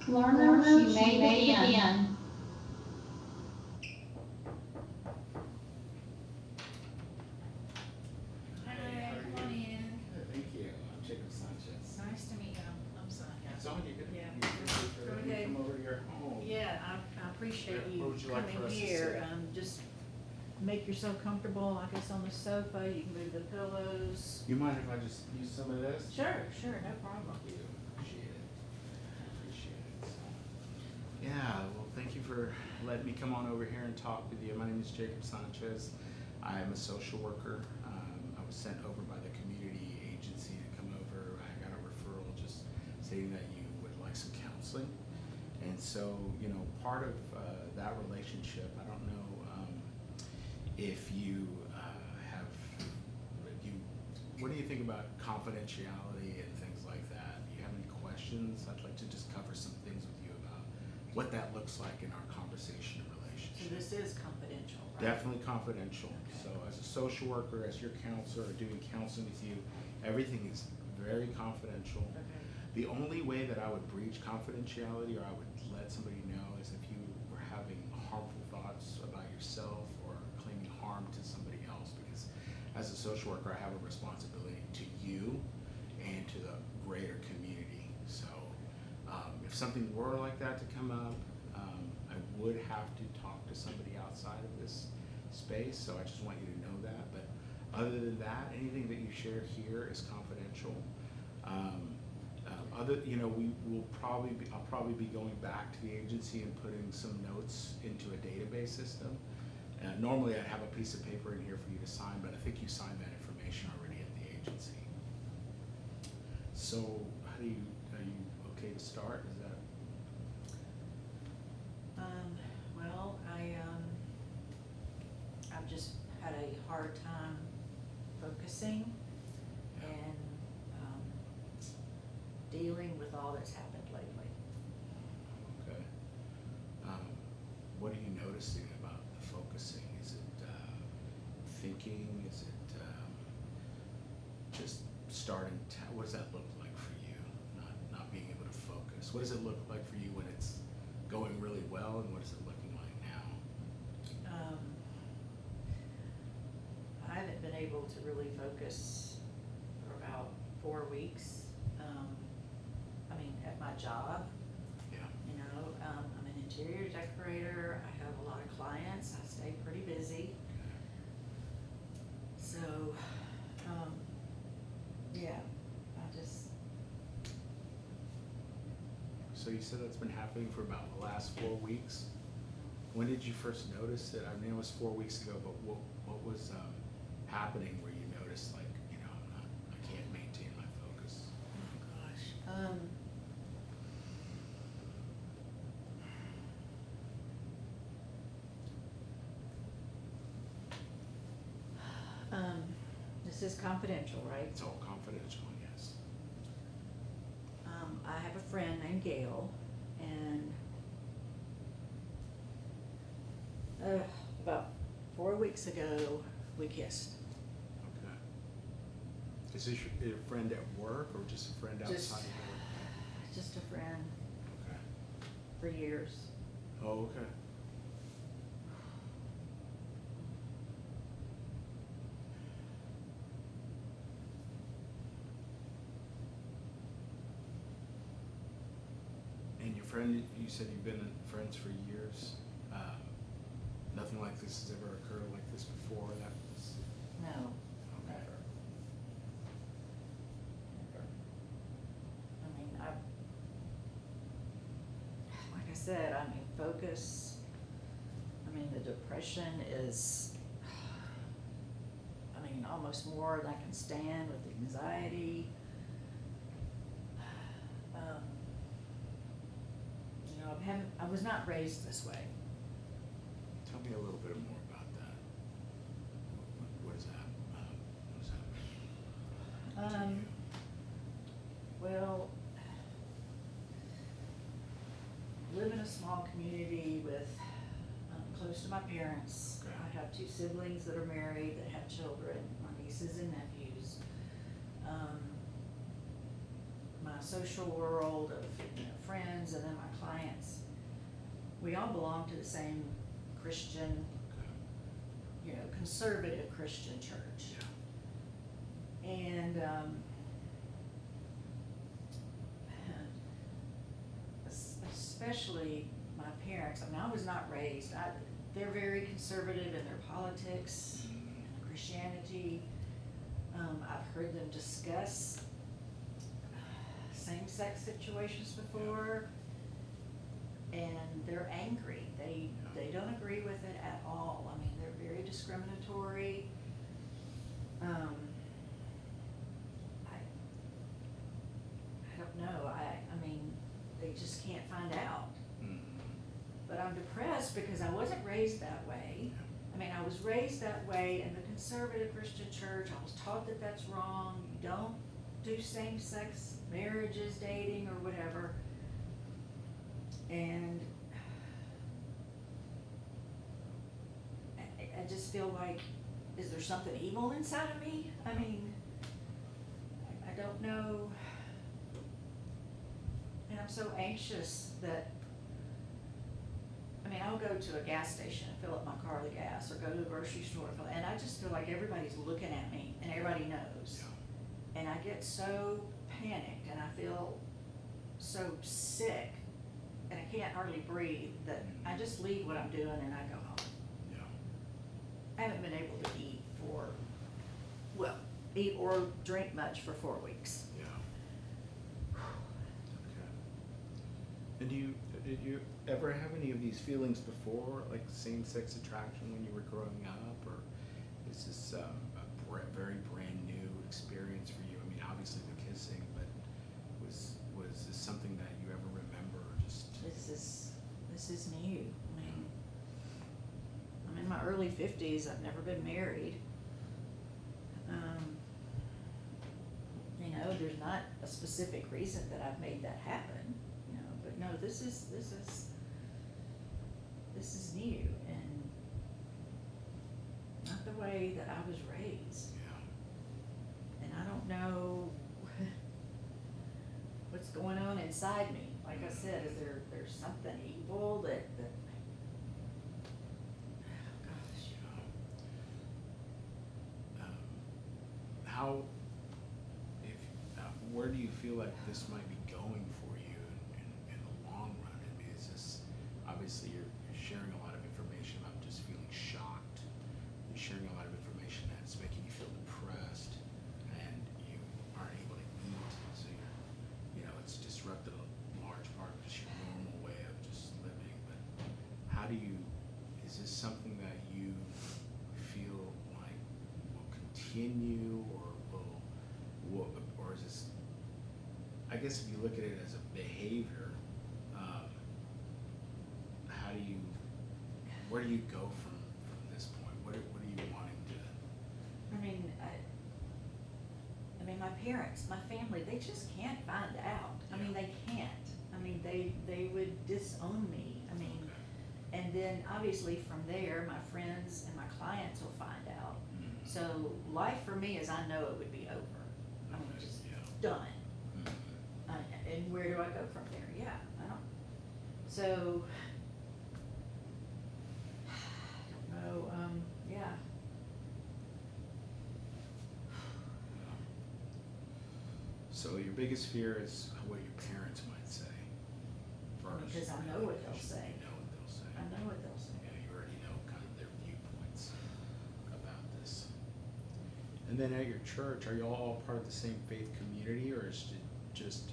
Learners, you may begin. Hi, come on in. Good, thank you. I'm Jacob Sanchez. Nice to meet you. I'm Sonia. Sonia, good. Yeah. You for Go letting me ahead. come over to your home. Yeah, I appreciate What you would you like for coming us to here. see? Just make yourself comfortable, I guess, on the sofa. You can move the pillows. You mind if I just use some of this? Sure, no problem. Thank you. Appreciate it. Appreciate it. So, yeah, well, thank you for letting me come on over here and talk with you. My name is Jacob Sanchez. I am a social worker. I was sent over by the community agency to come over. I got a referral just stating that you would like some counseling. And so, you know, part of that relationship, I don't know if you have, what do you think about confidentiality and things like that? Do you have any questions? I'd like to just cover some things with you about what that looks like in our conversation and So relationship. this is confidential, right? Definitely confidential. Okay. So as a social worker, as your counselor, or doing counseling with you, everything is very confidential. Okay. The only way that I would breach confidentiality or I would let somebody know is if you were having harmful thoughts about yourself or claiming harm to somebody else, because as a social worker I have a responsibility to you and to the greater community. So if something were like that to come up, I would have to talk to somebody outside of this space, so I just want you to know that. But other than that, anything that you share here is confidential. I'll probably be going back to the agency and putting some notes into a database system. Normally I'd have a piece of paper in here for you to sign, but I think you signed that information already at the agency. So are you okay to start? Is that? Well, I've just had a hard time focusing and dealing with all that's happened lately. Okay. What are you noticing about the focusing? Is it thinking? Is it just starting? What does that look like for you? Not being able to focus. What does it look like for you when it's going really well, and what is it looking like now? I haven't been able to really focus for about 4 weeks. At my job. Yeah. You know, I'm an interior decorator. I have a lot of clients. I stay pretty busy. So, yeah, I just. So you said that's been happening for about the last 4 weeks. When did you first notice it? I mean, it was 4 weeks ago, but what was happening where you noticed, like, you know, I can't maintain my focus? Oh gosh. This is confidential, right? It's all confidential, yes. I have a friend named Gail, and about 4 weeks ago, we kissed. Okay. Is this your friend at work or just a friend outside Just- of work? Just a friend Okay. for years. Oh, okay. And your friend, you said you've been friends for years. Nothing like this has ever occurred like this before. That was No, okay. never. Never. Like I said, focus. The depression is, almost more than I can stand with the anxiety. I was not raised this way. Tell me a little bit more about that. What is that? What does that mean? Well, live in a small community with, close to my parents. Okay. I have 2 siblings that are married, that have children, my nieces and nephews. My social world of, friends and then my clients, we all belong to the same Christian, conservative Christian church. Yeah. And, especially my parents, I mean, I was not raised, they're very conservative in their politics, Christianity. I've heard them discuss same-sex situations before, and they're angry. They don't agree with it at all. I mean, they're very discriminatory. I don't know. I mean, they just can't find out. But I'm depressed because I wasn't raised that way. I mean, I was raised that way in the conservative Christian church. I was taught that that's wrong. You don't do same-sex marriages, dating, or whatever. And I just feel like, is there something evil inside of me? I mean, I don't know. And I'm so anxious that, I mean, I'll go to a gas station and fill up my car with gas, or go to the grocery store, and I just feel like everybody's looking at me, and everybody knows. And I get so panicked, and I feel so sick, and I can't hardly breathe, that I just leave what I'm doing and I go home. I haven't been able to eat eat or drink much for 4 weeks. Yeah. Okay. And did you ever have any of these feelings before, like same-sex attraction when you were growing up, or is this a very brand new experience for you? I mean, obviously the kissing, but was this something that you ever remember, or just? This is new. I mean, I'm in my early 50s. I've never been married. There's not a specific reason that I've made that happen, but no, this is new, and not the way that I was raised. Yeah. And I don't know what's going on inside me. Like I said, is there's something evil that gosh. Where do you feel like this might be going for you in the long run? I mean, is this, obviously you're sharing a lot of information about just feeling shocked. You're sharing a lot of information that's making you feel depressed, and you aren't able to eat, so it's disrupted a large part of just your normal way of just living. But is this something that you feel like will continue, or is this, I guess if you look at it as a behavior, where do you go from this point? What are you wanting to? I mean, my parents, my family, they just can't find out. I mean, they can't. I mean, they would disown me. I mean, and then obviously from there, my friends and my clients will find out. Mm-hmm. So life for me, as I know it, would be over. I mean, just done. Mm-hmm. And where do I go from there? Yeah, I don't. So, I don't know. Yeah. So your biggest fear is what your parents might say first. Because I know what they'll say. You know what they'll say. I know what they'll say. Yeah, you already know kind of their viewpoints about this. And then at your church, are you all part of the same faith community, or is it just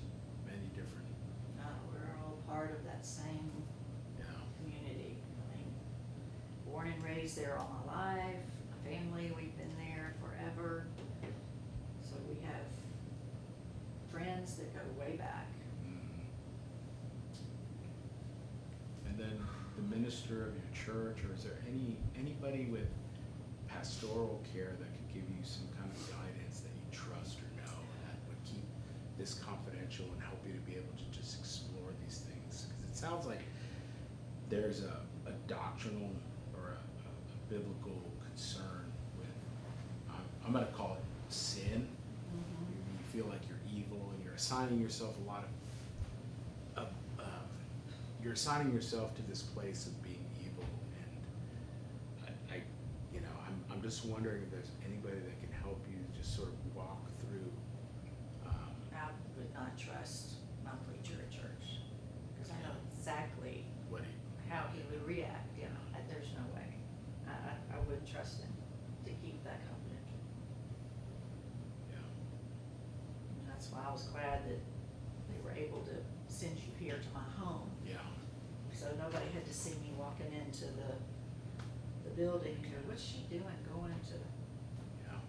many different? No, we're all part of that same Yeah. community. I mean, born and raised there all my life. My family, we've been there forever. So we have friends that go way back. Mm-hmm. And then the minister of your church, or is there anybody with pastoral care that could give you some kind of guidance that you trust or know, that would keep this confidential and help you to be able to just explore these things? Because it sounds like there's a doctrinal or a biblical concern with, I'm going to call it sin. Mm-hmm. You feel like you're evil, and you're assigning yourself a lot of you're assigning yourself to this place of being evil, and I'm just wondering if there's anybody that can help you just sort of walk through. I would not trust my preacher at church, because I know exactly What how he would react, there's no way. I wouldn't trust him to keep that confidential. Yeah. And that's why I was glad that they were able to send you here to my home, Yeah. so nobody had to see me walking into the building and go, what's she doing going to Yeah.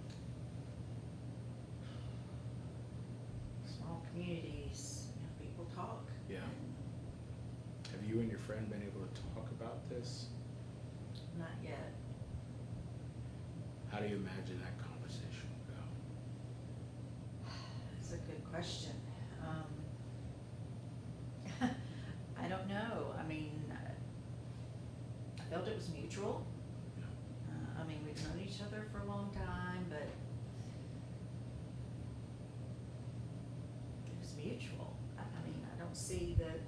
small communities, people talk. Yeah. And Have you and your friend been able to talk about this? not yet. How do you imagine that conversation will go? That's a good question. I don't know. I mean, I felt it was mutual. Yeah. We've known each other for a long time, but it was mutual. I don't see that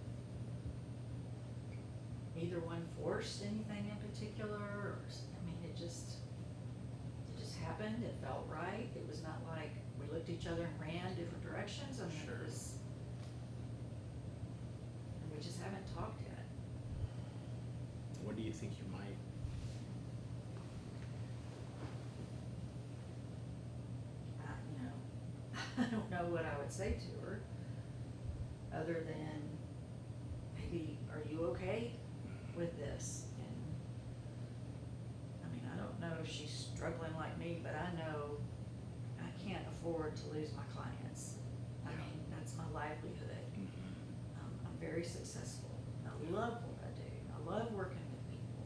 either one forced anything in particular, or, it just happened. It felt right. It was not like we looked at each other and ran different directions. Sure. It was, and we just haven't talked yet. What do you think you might? I don't know what I would say to her, other than maybe, are you okay with this? And I don't know if she's struggling like me, but I know I can't afford to lose my clients. Yeah. That's my livelihood. Mm-hmm. I'm very successful. I love what I do. I love working with people.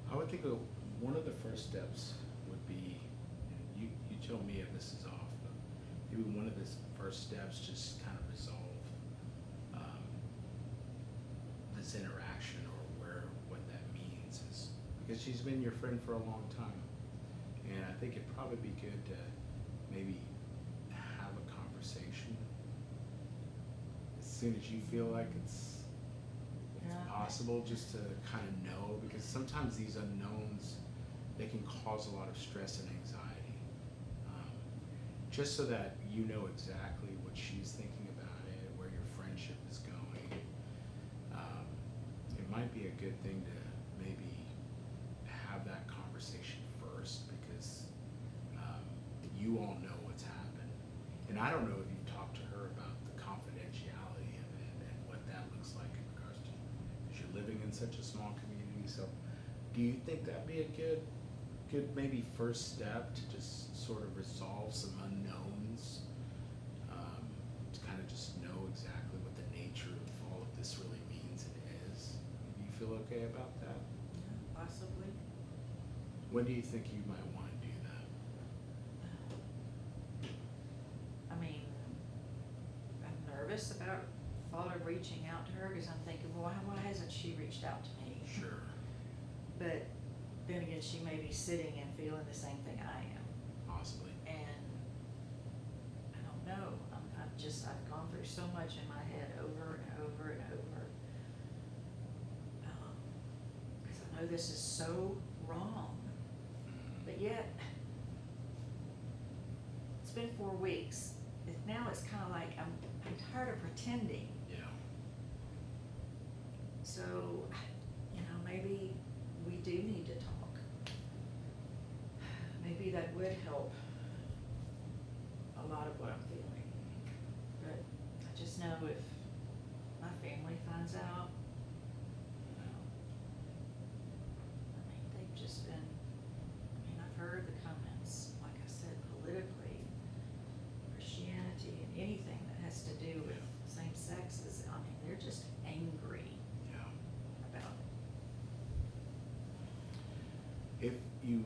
I would think one of the first steps would be, and you tell me if this is off, but maybe one of the first steps just kind of resolve this interaction, or what that means is, because she's been your friend for a long time, and I think it'd probably be good to maybe have a conversation as soon as you feel like it's possible, just to kind of know, because sometimes these unknowns, they can cause a lot of stress and anxiety. Just so that you know exactly what she's thinking about it, where your friendship is going. It might be a good thing to maybe have that conversation first, because you all know what's happened. And I don't know if you've talked to her about the confidentiality of it and what that looks like in regards to, because you're living in such a small community. So do you think that'd be a good maybe first step to just sort of resolve some unknowns, to kind of just know exactly what the nature of all of this really means and is? Do you feel okay about that? Possibly. When do you think you might want to do that? I'm nervous about thought of reaching out to her, because I'm thinking, well, why hasn't she reached out to me? Sure. But then again, she may be sitting and feeling the same thing I am. Possibly. And I don't know. I've gone through so much in my head over and over and over. Because I know this is so wrong. But yet, it's been 4 weeks. Now it's kind of like I'm tired of pretending. Yeah. So, maybe we do need to talk. Maybe that would help a lot of what I'm feeling. But I just know if my family finds out, they've just been, I've heard the comments, like I said, politically, Christianity, and anything that has to do with same sexes, they're just angry Yeah. about it. If you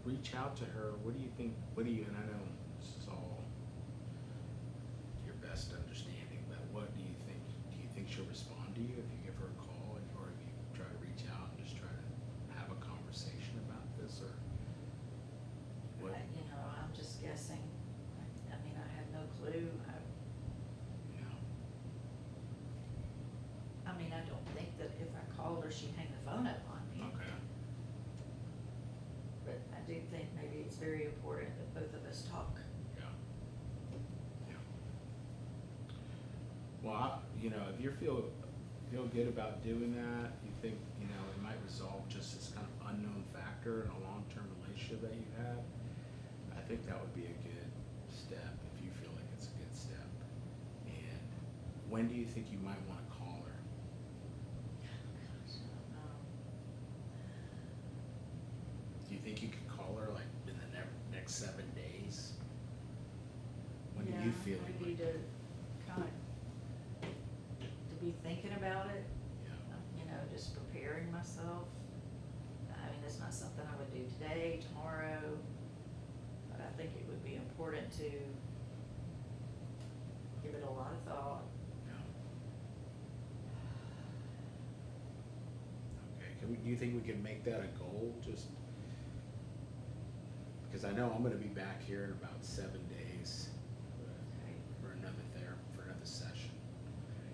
reach out to her, what do you think, and I know this is all your best understanding, but what do you think? Do you think she'll respond to you if you give her a call, or if you try to reach out and just try to have a conversation about this, or what? I'm just guessing. very important that both of us talk. Yeah. Yeah. Well, if you feel good about doing that, you think, it might resolve just this kind of unknown factor in a long-term relationship that you have, I think that would be a good step if you feel like it's a good step. And when do you think you might want to call her? Gosh, I don't know. Do you think you could call her like in the next 7 days? When do you feel like? Maybe to kind of, to be thinking about it, just preparing myself. I mean, it's not something I would do today, tomorrow, but I think it would be important to give it a lot of thought. Yeah. Okay, do you think we can make that a goal? Just because I know I'm going to be back here in about 7 days for another session.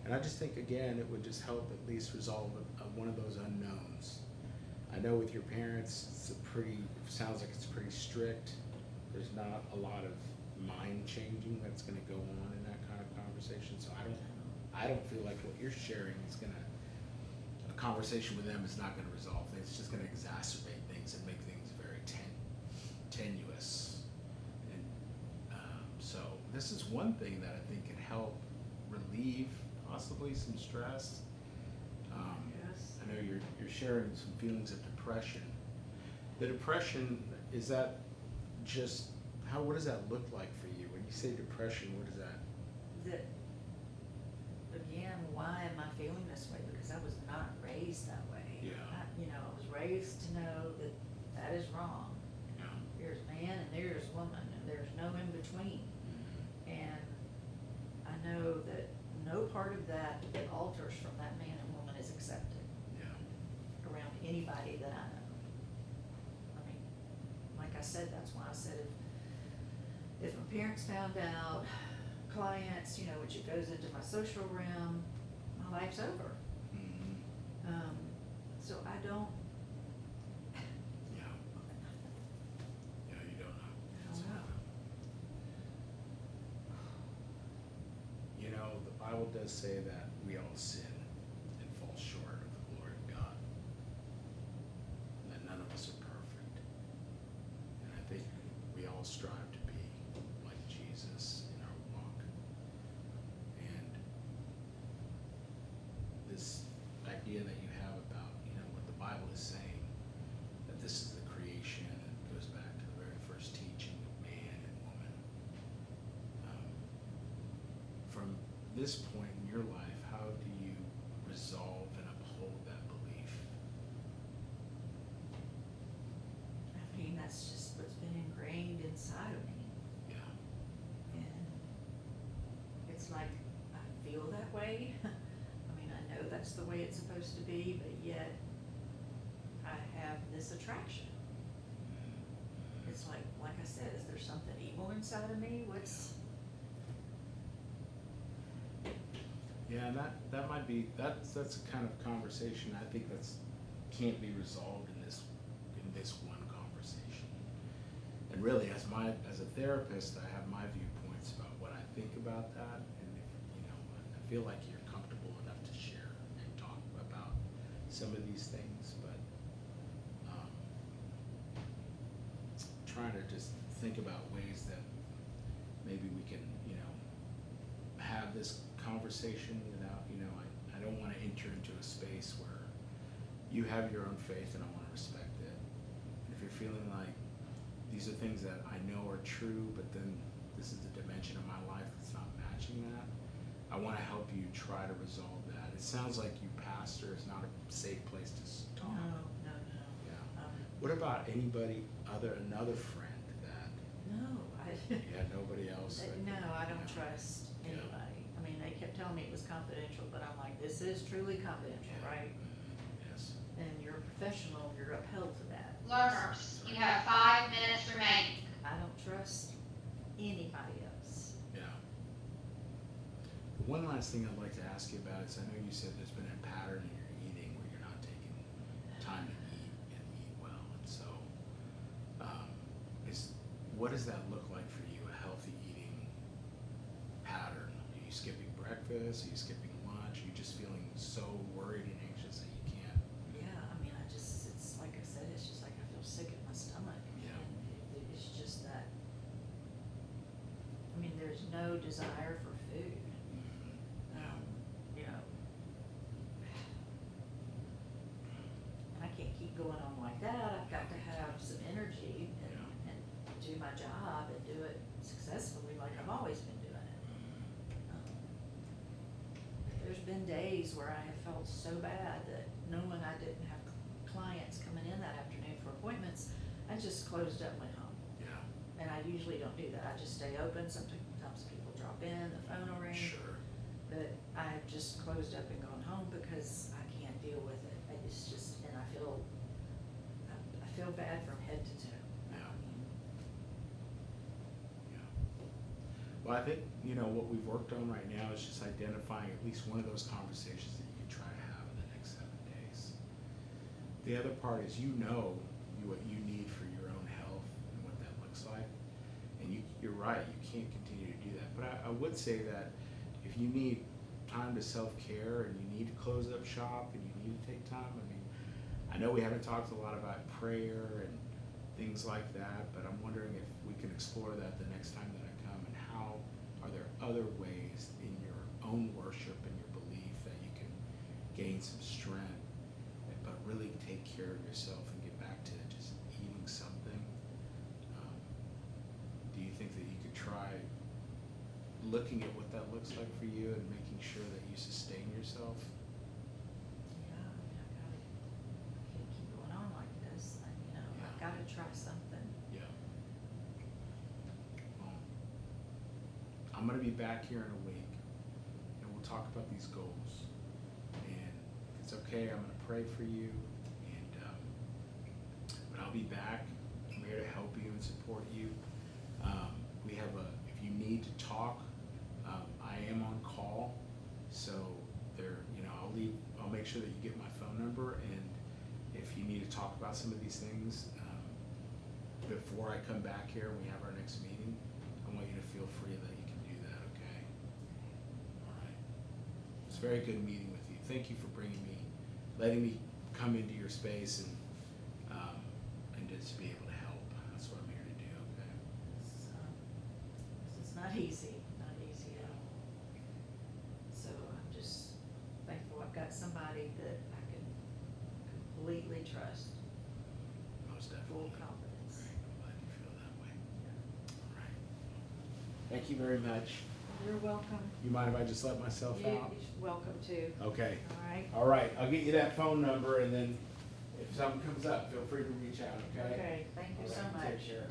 And I just think, again, it would just help at least resolve one of those unknowns. I know with your parents, sounds like it's pretty strict. There's not a lot of mind changing that's going to go on in that kind of conversation. So I don't feel like what you're sharing is a conversation with them is not going to resolve things. It's just going to exacerbate things and make things very tenuous. And so this is one thing that I think can help relieve possibly some stress. Yes. I know you're sharing some feelings of depression. The depression, is that just, what does that look like for you? When you say depression, what is that? That, again, why am I feeling this way? Because I was not raised that way. Yeah. I was raised to know that that is wrong. Yeah. There's man and there's woman, and there's no in between. Mm-hmm. And I know that no part of that alters from that man and woman is accepted. Yeah. Around anybody that I know. I mean, like I said, that's why I said if my parents found out, clients, which it goes into my social realm, my life's over. Mm-hmm. So I don't. Yeah. Yeah, you don't know. I don't know. The Bible does say that we all sin and fall short of the glory of God. And that none of us are perfect. And I think we all strive to be like Jesus in our walk. And this idea that you have about, what the Bible is saying, that this is the creation, and it goes back to the very first teaching of man and woman. From this point in your life, how do you resolve and uphold that belief? I mean, that's just what's been ingrained inside of me. Yeah. And it's like, I feel that way. I mean, I know that's the way it's supposed to be, but yet I have this attraction. It's like I said, is there something evil inside of me? Yeah, and that might be, that's a kind of conversation I think can't be resolved in this one conversation. And really, as a therapist, I have my viewpoints about what I think about that, and I feel like you're comfortable enough to share and talk about some of these things, but trying to just think about ways that maybe we can, have this conversation without, I don't want to enter into a space where you have your own faith and I want to respect it. And if you're feeling like these are things that I know are true, but then this is the dimension of my life that's not matching that, I want to help you try to resolve that. It sounds like you pastor is not a safe place to talk. No. Yeah. What about another friend that? No, Yeah, nobody else. No, I don't trust anybody. I mean, they kept telling me it was confidential, but I'm like, this is truly confidential, right? Yes. And you're a professional, you're upheld to that. Learners, you have 5 minutes remaining. I don't trust anybody else. Yeah. One last thing I'd like to ask you about is, I know you said there's been a pattern in your eating where you're not taking time to eat and eat well, and so what does that look like for you, a healthy eating pattern? Are you skipping breakfast? Are you skipping lunch? Are you just feeling so worried and anxious that you can't? Yeah, I mean, it's like I said, it's just like I feel sick in my stomach. Yeah. And it's just that, I mean, there's no desire for food. You know, and I can't keep going on like that. I've got to have some energy and do my job and do it successfully like I've always been doing it. There's been days where I have felt so bad that knowing I didn't have clients coming in that afternoon for appointments, I just closed up and went home. Yeah. And I usually don't do that. I just stay open. Sometimes people drop in, the phone will ring. Sure. But I've just closed up and gone home because I can't deal with it. It's just, and I feel bad from head to toe. Yeah. Yeah. Well, I think, what we've worked on right now is just identifying at least one of those conversations that you can try to have in the next 7 days. The other part is what you need for your own health and what that looks like. And you're right, you can't continue to do that. But I would say that if you need time to self-care and you need to close up shop and you need to take time, I know we haven't talked a lot about prayer and things like that, but I'm wondering if we can explore that the next time that I come, and how are there other ways in your own worship and your belief that you can gain some strength, but really take care of yourself and get back to just eating something? Do you think that you could try looking at what that looks like for you and making sure that you sustain yourself? Yeah, I mean, I can't keep going on like this. I've got to try something. Yeah. Well, I'm going to be back here in a week, and we'll talk about these goals. And if it's okay, I'm going to pray for you. And but I'll be back. I'm here to help you and support you. We have if you need to talk, I am on call, so I'll make sure that you get my phone number, and if you need to talk about some of these things before I come back here and we have our next meeting, I want you to feel free that you can do that, okay? All right. It's very good meeting with you. Thank you for letting me come into your space and just be able to help. That's what I'm here to do, okay? This is not easy at all. So I'm just thankful I've got somebody that I can completely trust, Most full definitely. confidence. Great. I'm glad you feel that way. All right. Thank you very much. You're welcome. You mind if I just let myself out? You're welcome to. Okay. All right. All right. I'll get you that phone number, and then if something comes up, feel free to reach out, okay? Okay, thank you All so right, much. Take care.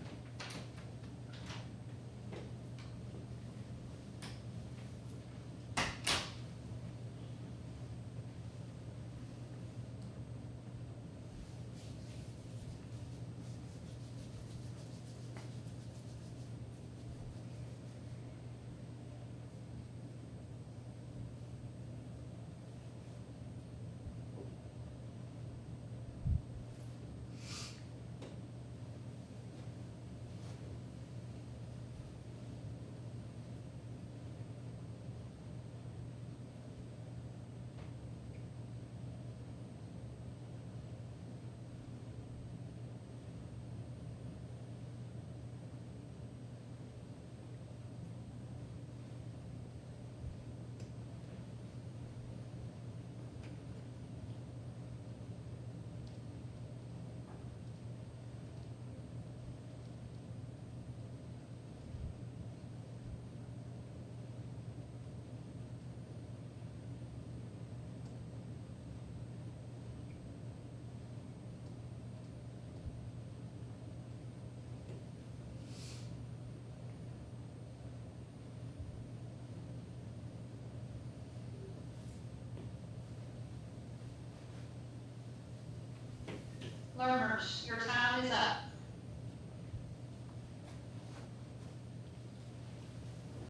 Learners, your time is up.